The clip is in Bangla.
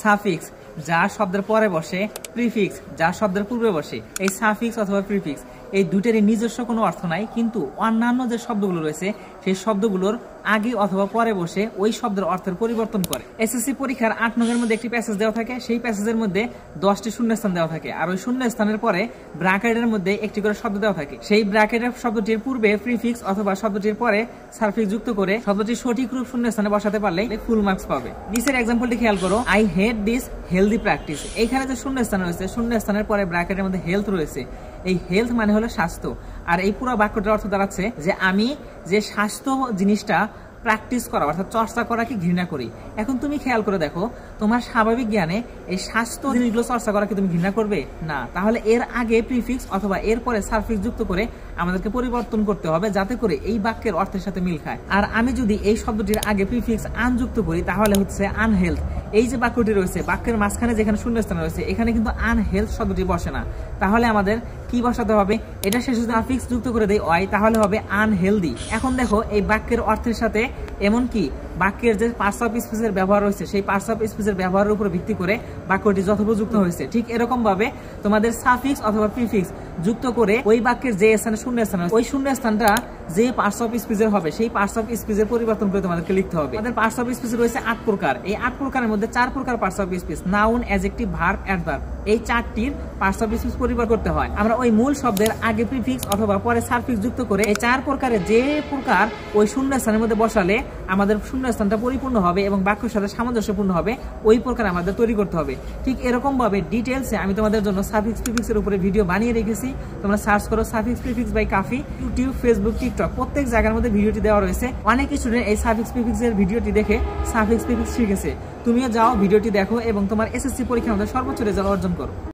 সাফিক্স যা শব্দের পরে বসে, প্রিফিক্স যা শব্দের পূর্বে বসে। এই সাফিক্স অথবা প্রিফিক্স এই দুটেরই নিজস্ব কোনো অর্থ নাই, কিন্তু অন্যান্য যে শব্দগুলো রয়েছে সেই শব্দগুলোর আগে অথবা পরে বসে ওই শব্দের অর্থের পরিবর্তন করে। এসএসসি পরীক্ষার 8 নংয়ের মধ্যে একটি প্যাসেজ দেওয়া থাকে, সেই প্যাসেজের মধ্যে 10টি শূন্যস্থান দেওয়া থাকে, আর ওই শূন্যস্থানের পরে ব্র্যাকেটের মধ্যে একটি করে শব্দ দেওয়া থাকে। সেই ব্র্যাকেটের শব্দটির পূর্বে প্রিফিক্স অথবা শব্দটির পরে সাফিক্স যুক্ত করে শব্দটির সঠিক রূপ শূন্যস্থানে বসাতে পারলে ফুল মার্কস পাবে। নিচের এক্সাম্পলটি খেয়াল করো, I hate this healthy practice. এইখানে যে শূন্যস্থান রয়েছে, শূন্যস্থানের পরে ব্র্যাকেটের মধ্যে হেলথ রয়েছে। এই হেলথ মানে হলো স্বাস্থ্য, আর এই পুরো বাক্যটার অর্থ দাঁড়াচ্ছে যে আমি যে স্বাস্থ্য জিনিসটা প্র্যাকটিস করা অর্থাৎ চর্চা করাকে ঘৃণা করি। এখন তুমি খেয়াল করে দেখো, তোমার স্বাভাবিক জ্ঞানে এই স্বাস্থ্য জিনিসগুলো চর্চা করাকে তুমি ঘৃণা করবে না, তাহলে এর আগে প্রিফিক্স অথবা এর পরে সাফিক্স যুক্ত করে আমাদেরকে পরিবর্তন করতে হবে যাতে করে এই বাক্যের অর্থের সাথে মিল খায়। আর আমি যদি এই শব্দটির আগে প্রিফিক্স আন যুক্ত করি তাহলে হচ্ছে আনহেলথ। এই যে বাক্যটি রয়েছে, বাক্যের মাঝখানে যেখানে শূন্যস্থান রয়েছে এখানে কিন্তু আনহেলথ শব্দটি বসে না, তাহলে আমাদের কি বসাতে হবে? এটা শেষে যদি সাফিক্স যুক্ত করে দেই ওয়াই, তাহলে হবে আনহেলদি। এখন দেখো এই বাক্যের অর্থের সাথে এমনকি বাক্যের যে পার্টস অফ স্পিচের ব্যবহার রয়েছে সেই পার্টস অফ স্পিচের ব্যবহারের উপর ভিত্তি করে বাক্যটি যথোপযুক্ত হয়েছে। ঠিক এরকম ভাবে তোমাদের সাফিক্স অথবা প্রিফিক্স যুক্ত করে ওই বাক্যের যে স্থানে শূন্যস্থান ওই শূন্যস্থানটা যে পার্টস অফ স্পিচের হবে সেই পার্টস অফ স্পিচের পরিবর্তন করে তোমাদেরকে লিখতে হবে। আমাদের পার্টস অফ স্পিচ রয়েছে 8 প্রকার। এই 8 প্রকারের মধ্যে 4 প্রকার parts of speech, noun, adjective, verb, adverb. এই 4টির পার্টস অফ স্পিচ পরিবর্তন করতে হয়। আমরা ওই মূল শব্দের আগে প্রিফিক্স অথবা পরে সাফিক্স যুক্ত করে এই 4 প্রকারের যে প্রকার ওই শূন্যস্থানের মধ্যে বসালে আমাদের শূন্যস্থানটা পরিপূর্ণ হবে এবং বাক্যের সাথে সামঞ্জস্যপূর্ণ হবে, ওই প্রকার আমাদের তৈরি করতে হবে। ঠিক এরকম ভাবে ডিটেলসে আমি তোমাদের জন্য সাফিক্স প্রিফিক্সের উপরে ভিডিও বানিয়ে রেখেছি। তোমরা সার্চ করো সাফিক্স প্রিফিক্স বাই কাফি। ইউটিউব, ফেসবুক, টিকটক প্রত্যেক জায়গার মধ্যে ভিডিওটি দেওয়া রয়েছে। অনেক স্টুডেন্ট এই সাফিক্স প্রিফিক্সের ভিডিওটি দেখে সাফিক্স প্রিফিক্স শিখেছে। তুমিও যাও, ভিডিওটি দেখো এবং তোমার এসএসসি পরীক্ষার মধ্যে সর্বোচ্চ রেজাল্ট অর্জন করো।